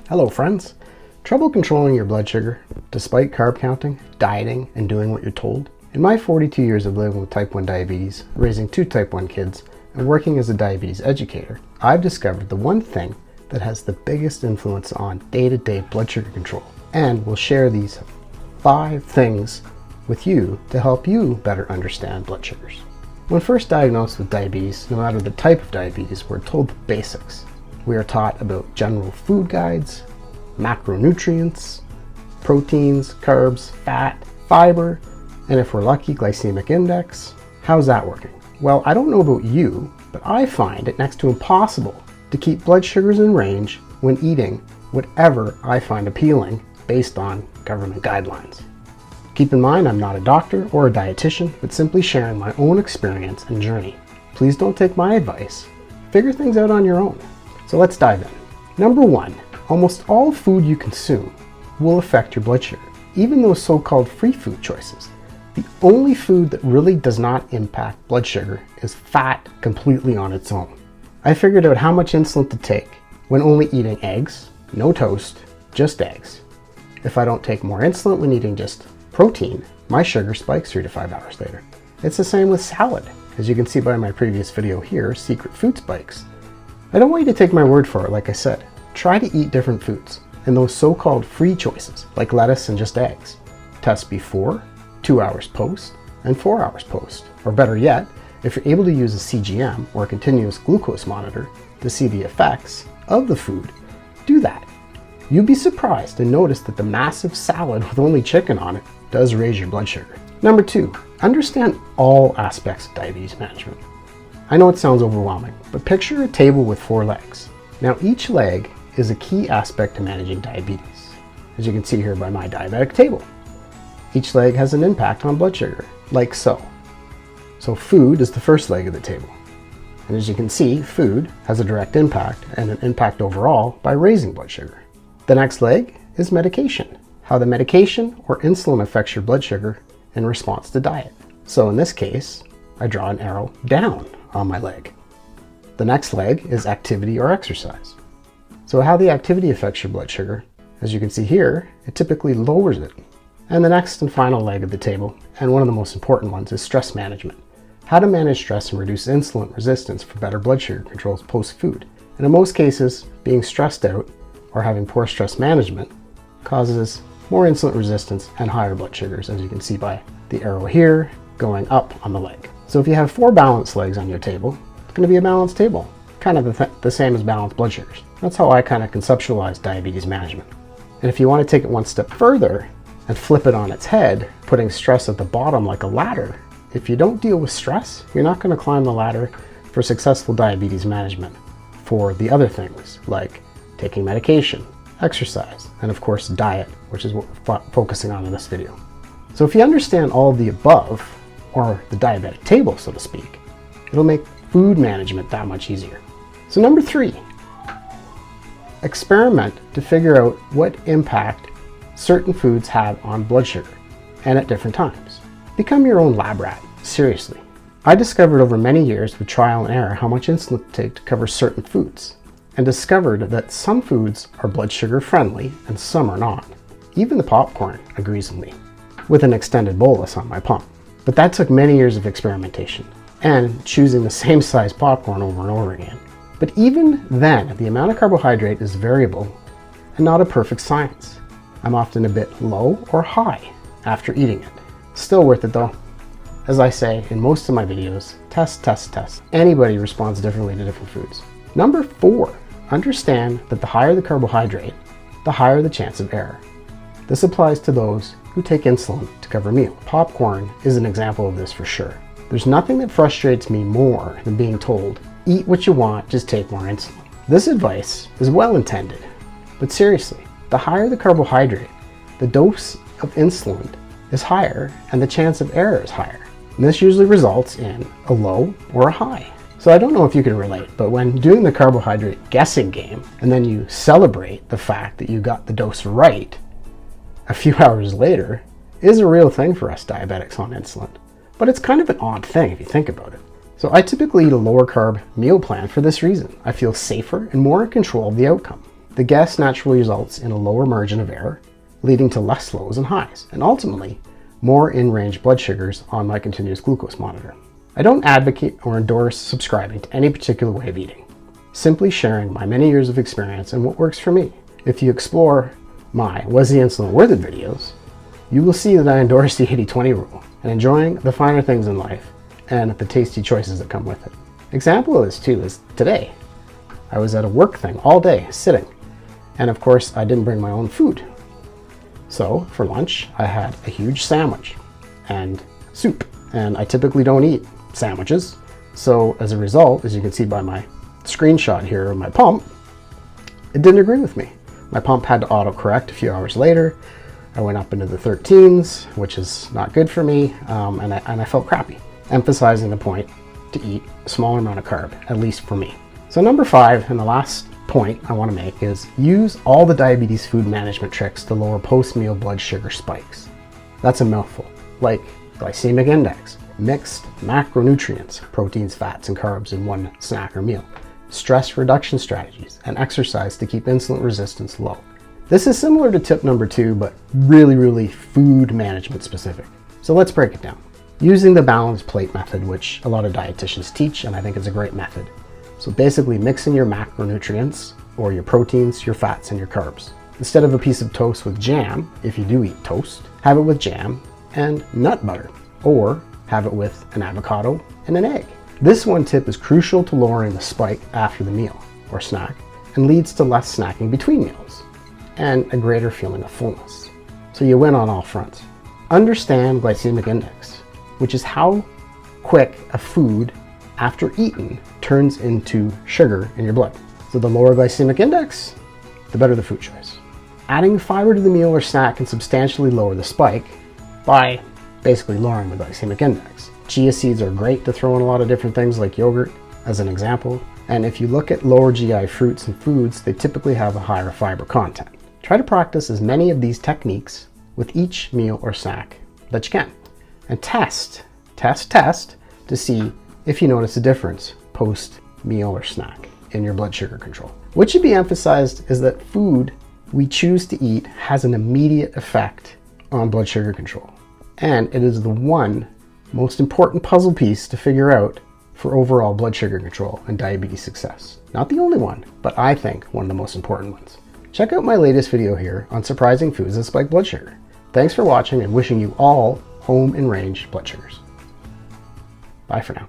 Hello friends! Trouble controlling your blood sugar despite carb counting, dieting, and doing what you're told? In my 42 years of living with type 1 diabetes, raising 2 type 1 kids, and working as a diabetes educator, I've discovered the one thing that has the biggest influence on day-to-day blood sugar control, and will share these 5 things with you to help you better understand blood sugars. When first diagnosed with diabetes, no matter the type of diabetes, we're told the basics. We are taught about general food guides, macronutrients, proteins, carbs, fat, fiber, and if we're lucky, glycemic index. How's that working? Well, I don't know about you, but I find it next to impossible to keep blood sugars in range when eating whatever I find appealing based on government guidelines. Keep in mind, I'm not a doctor or a dietitian, but simply sharing my own experience and journey. Please don't take my advice. Figure things out on your own. So let's dive in. Number 1, almost all food you consume will affect your blood sugar, even those so-called free food choices. The only food that really does not impact blood sugar is fat completely on its own. I figured out how much insulin to take when only eating eggs, no toast, just eggs. If I don't take more insulin when eating just protein, my sugar spikes 3 to 5 hours later. It's the same with salad. As you can see by my previous video here, secret food spikes. I don't want you to take my word for it, like I said. Try to eat different foods, and those so-called free choices, like lettuce and just eggs. Test before, 2 hours post, and 4 hours post. Or better yet, if you're able to use a CGM or a continuous glucose monitor to see the effects of the food, do that. You'd be surprised and notice that the massive salad with only chicken on it does raise your blood sugar. Number 2, understand all aspects of diabetes management. I know it sounds overwhelming, but picture a table with 4 legs. Now each leg is a key aspect to managing diabetes, as you can see here by my diabetic table. Each leg has an impact on blood sugar, like so. So food is the first leg of the table. And as you can see, food has a direct impact and an impact overall by raising blood sugar. The next leg is medication, how the medication or insulin affects your blood sugar in response to diet. So in this case, I draw an arrow down on my leg. The next leg is activity or exercise. So how the activity affects your blood sugar, as you can see here, it typically lowers it. And the next and final leg of the table, and one of the most important ones, is stress management. How to manage stress and reduce insulin resistance for better blood sugar controls post-food. And in most cases, being stressed out or having poor stress management causes more insulin resistance and higher blood sugars, as you can see by the arrow here going up on the leg. So if you have 4 balanced legs on your table, it's going to be a balanced table, kind of the same as balanced blood sugars. That's how I kind of conceptualize diabetes management. And if you want to take it one step further and flip it on its head, putting stress at the bottom like a ladder, if you don't deal with stress, you're not going to climb the ladder for successful diabetes management for the other things like taking medication, exercise, and of course diet, which is what we're focusing on in this video. So if you understand all of the above, or the diabetic table, so to speak, it'll make food management that much easier. So number 3, experiment to figure out what impact certain foods have on blood sugar, and at different times. Become your own lab rat, seriously. I discovered over many years with trial and error how much insulin to take to cover certain foods, and discovered that some foods are blood sugar friendly and some are not. Even the popcorn agrees with me, with an extended bolus on my pump. But that took many years of experimentation and choosing the same size popcorn over and over again. But even then, the amount of carbohydrate is variable and not a perfect science. I'm often a bit low or high after eating it. Still worth it though. As I say in most of my videos, test, test, test. Anybody responds differently to different foods. Number 4, understand that the higher the carbohydrate, the higher the chance of error. This applies to those who take insulin to cover a meal. Popcorn is an example of this for sure. There's nothing that frustrates me more than being told, eat what you want, just take more insulin. This advice is well intended, but seriously, the higher the carbohydrate, the dose of insulin is higher and the chance of error is higher. And this usually results in a low or a high. So I don't know if you can relate, but when doing the carbohydrate guessing game, and then you celebrate the fact that you got the dose right a few hours later, is a real thing for us diabetics on insulin. But it's kind of an odd thing if you think about it. So I typically eat a lower carb meal plan for this reason. I feel safer and more in control of the outcome. The guess naturally results in a lower margin of error, leading to less lows and highs, and ultimately, more in-range blood sugars on my continuous glucose monitor. I don't advocate or endorse subscribing to any particular way of eating, simply sharing my many years of experience and what works for me. If you explore my Was the Insulin Worth It videos, you will see that I endorse the 80-20 rule and enjoying the finer things in life and the tasty choices that come with it. Example of this too is today. I was at a work thing all day, sitting, and of course I didn't bring my own food. So for lunch, I had a huge sandwich and soup, and I typically don't eat sandwiches. So as a result, as you can see by my screenshot here of my pump, it didn't agree with me. My pump had to autocorrect a few hours later. I went up into the 13s, which is not good for me, and I felt crappy, emphasizing the point to eat a smaller amount of carb, at least for me. So number 5, and the last point I want to make, is use all the diabetes food management tricks to lower post-meal blood sugar spikes. That's a mouthful, like glycemic index, mixed macronutrients, proteins, fats, and carbs in one snack or meal, stress reduction strategies, and exercise to keep insulin resistance low. This is similar to tip number 2, but really food management specific. So let's break it down. Using the balanced plate method, which a lot of dietitians teach, and I think it's a great method. So basically mixing your macronutrients, or your proteins, your fats, and your carbs. Instead of a piece of toast with jam, if you do eat toast, have it with jam and nut butter, or have it with an avocado and an egg. This one tip is crucial to lowering the spike after the meal or snack, and leads to less snacking between meals and a greater feeling of fullness. So you win on all fronts. Understand glycemic index, which is how quick a food after eaten turns into sugar in your blood. So the lower glycemic index, the better the food choice. Adding fiber to the meal or snack can substantially lower the spike by basically lowering the glycemic index. Chia seeds are great to throw in a lot of different things like yogurt, as an example. And if you look at lower GI fruits and foods, they typically have a higher fiber content. Try to practice as many of these techniques with each meal or snack that you can. And test to see if you notice a difference post meal or snack in your blood sugar control. What should be emphasized is that food we choose to eat has an immediate effect on blood sugar control. And it is the one most important puzzle piece to figure out for overall blood sugar control and diabetes success. Not the only one, but I think one of the most important ones. Check out my latest video here on surprising foods that spike blood sugar. Thanks for watching and wishing you all home and range blood sugars. Bye for now.